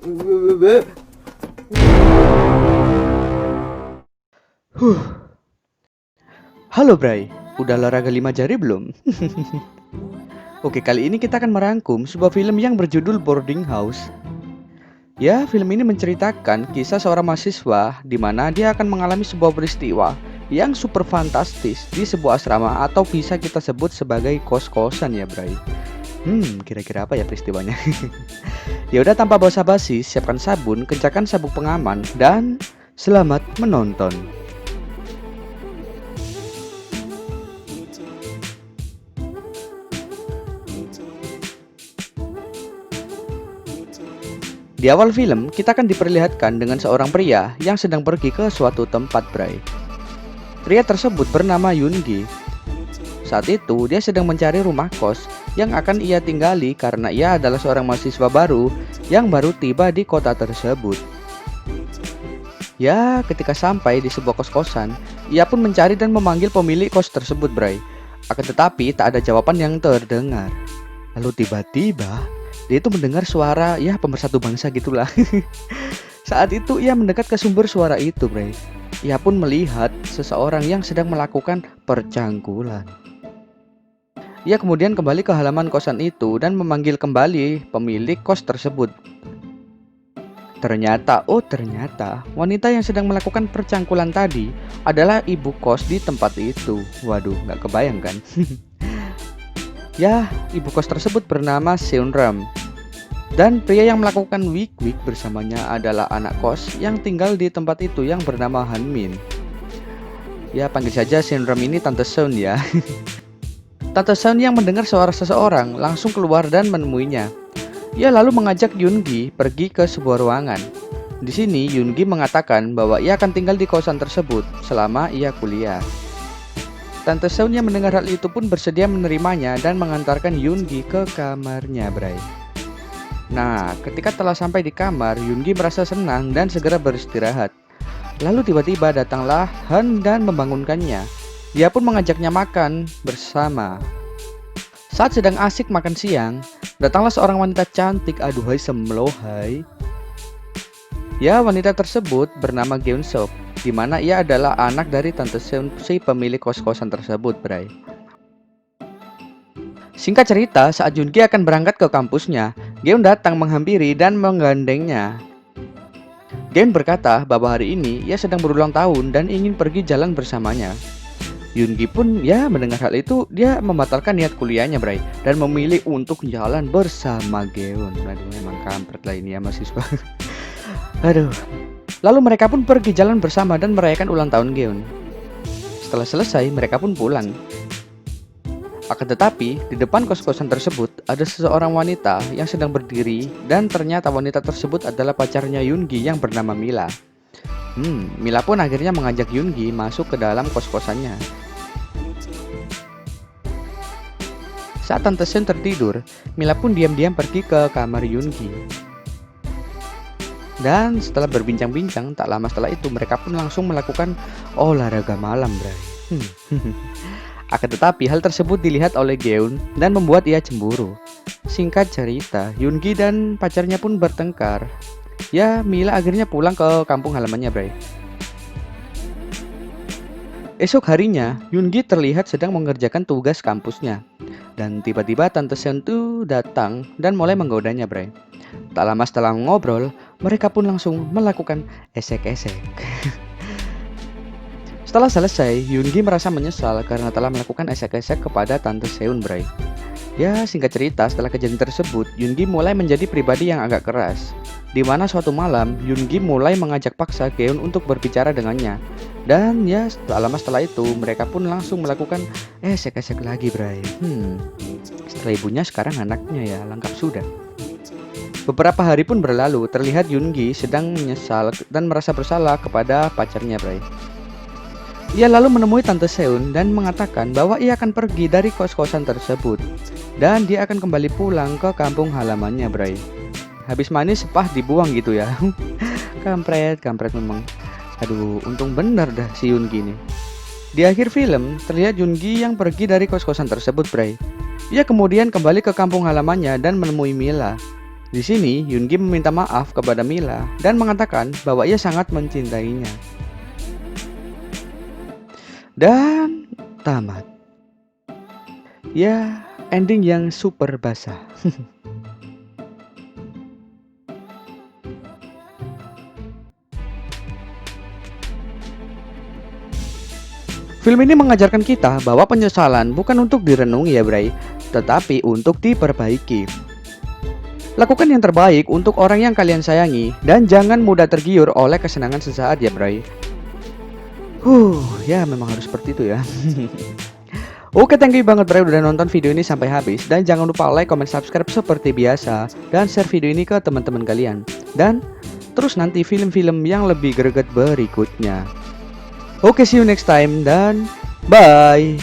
Huh. Halo Bray, udah olahraga 5 jari belum? Oke, kali ini kita akan merangkum sebuah film yang berjudul Boarding House. Ya, film ini menceritakan kisah seorang mahasiswa di mana dia akan mengalami sebuah peristiwa yang super fantastis di sebuah asrama atau bisa kita sebut sebagai kos-kosan ya, Bray. Kira-kira apa ya peristiwanya? Ya udah, tanpa basa-basi, siapkan sabun, kencangkan sabuk pengaman, dan selamat menonton. Di awal film, kita akan diperlihatkan dengan seorang pria yang sedang pergi ke suatu tempat, Bray. Pria tersebut bernama Yoongi. Saat itu, dia sedang mencari rumah kos yang akan ia tinggali karena ia adalah seorang mahasiswa baru yang baru tiba di kota tersebut. Ya, ketika sampai di sebuah kos-kosan, ia pun mencari dan memanggil pemilik kos tersebut, Bray. Akan tetapi, tak ada jawaban yang terdengar. Lalu tiba-tiba, dia itu mendengar suara, ya pemersatu bangsa gitulah. Saat itu ia mendekat ke sumber suara itu, Bray. Ia pun melihat seseorang yang sedang melakukan percangkulan. Ia kemudian kembali ke halaman kosan itu dan memanggil kembali pemilik kos tersebut. Ternyata wanita yang sedang melakukan percangkulan tadi adalah ibu kos di tempat itu. Waduh, nggak kebayang kan? Ya, ibu kos tersebut bernama Seunram. Dan pria yang melakukan wik-wik bersamanya adalah anak kos yang tinggal di tempat itu yang bernama Hanmin. Ya, panggil saja Seunram ini Tante Seun ya. Tante Seun yang mendengar suara seseorang langsung keluar dan menemuinya. Ia lalu mengajak Yoongi pergi ke sebuah ruangan. Di sini Yoongi mengatakan bahwa ia akan tinggal di kosan tersebut selama ia kuliah. Tante Seun yang mendengar hal itu pun bersedia menerimanya dan mengantarkan Yoongi ke kamarnya, Bray. Nah, ketika telah sampai di kamar, Yoongi merasa senang dan segera beristirahat. Lalu tiba-tiba datanglah Han dan membangunkannya. Dia pun mengajaknya makan bersama. Saat sedang asik makan siang, datanglah seorang wanita cantik, aduhai semlohai. Ya, wanita tersebut bernama Geun Sok, di mana ia adalah anak dari Tante Seun, si pemilik kos-kosan tersebut, Bray. Singkat cerita, saat Yoongi akan berangkat ke kampusnya, Geun datang menghampiri dan menggandengnya. Geun berkata bahwa hari ini ia sedang berulang tahun dan ingin pergi jalan bersamanya. Yoongi pun ya mendengar hal itu, dia membatalkan niat kuliahnya, Bray, dan memilih untuk jalan bersama Geun. Aduh, memang kampret lah ini ya mahasiswa. Aduh. Lalu mereka pun pergi jalan bersama dan merayakan ulang tahun Geun. Setelah selesai, mereka pun pulang. Akan tetapi, di depan kos-kosan tersebut ada seseorang wanita yang sedang berdiri dan ternyata wanita tersebut adalah pacarnya Yoongi yang bernama Mila. Mila pun akhirnya mengajak Yoongi masuk ke dalam kos-kosannya. Saat Tante Seun tertidur, Mila pun diam-diam pergi ke kamar Yoongi. Dan setelah berbincang-bincang, tak lama setelah itu mereka pun langsung melakukan olahraga malam, Bray. Akan tetapi hal tersebut dilihat oleh Geun dan membuat ia cemburu. Singkat cerita, Yoongi dan pacarnya pun bertengkar. Ya, Mila akhirnya pulang ke kampung halamannya, Bray. Esok harinya, Yoongi terlihat sedang mengerjakan tugas kampusnya. Dan tiba-tiba Tante Seun tuh datang dan mulai menggodanya, Bray. Tak lama setelah ngobrol, mereka pun langsung melakukan esek-esek. Setelah selesai, Yoongi merasa menyesal karena telah melakukan esek-esek kepada Tante Seun, Bray. Ya, singkat cerita, setelah kejadian tersebut, Yoongi mulai menjadi pribadi yang agak keras. Di mana suatu malam, Yoongi mulai mengajak paksa Geun untuk berbicara dengannya. Dan ya, tak lama setelah itu, mereka pun langsung melakukan esek-esek lagi, Bray. Setelah ibunya, sekarang anaknya ya, lengkap sudah. Beberapa hari pun berlalu, terlihat Yoongi sedang menyesal dan merasa bersalah kepada pacarnya, Bray. Ia lalu menemui Tante Seun dan mengatakan bahwa ia akan pergi dari kos-kosan tersebut. Dan dia akan kembali pulang ke kampung halamannya, Bray. Habis manis sepah dibuang gitu ya. Kampret memang. Aduh, untung bener dah si Yoongi nih. Di akhir film, terlihat Yoongi yang pergi dari kos-kosan tersebut, Bray. Ia kemudian kembali ke kampung halamannya dan menemui Mila. Di sini, Yoongi meminta maaf kepada Mila dan mengatakan bahwa ia sangat mencintainya. Dan tamat. Ya, ending yang super basah. Film ini mengajarkan kita bahwa penyesalan bukan untuk direnungi ya Bray, tetapi untuk diperbaiki. Lakukan yang terbaik untuk orang yang kalian sayangi dan jangan mudah tergiur oleh kesenangan sesaat ya Bray. Ya memang harus seperti itu ya. Oke, thank you banget Bray udah nonton video ini sampai habis. Dan jangan lupa like, comment, subscribe seperti biasa. Dan share video ini ke teman-teman kalian. Dan terus nanti film-film yang lebih greget berikutnya. Oke, see you next time dan bye.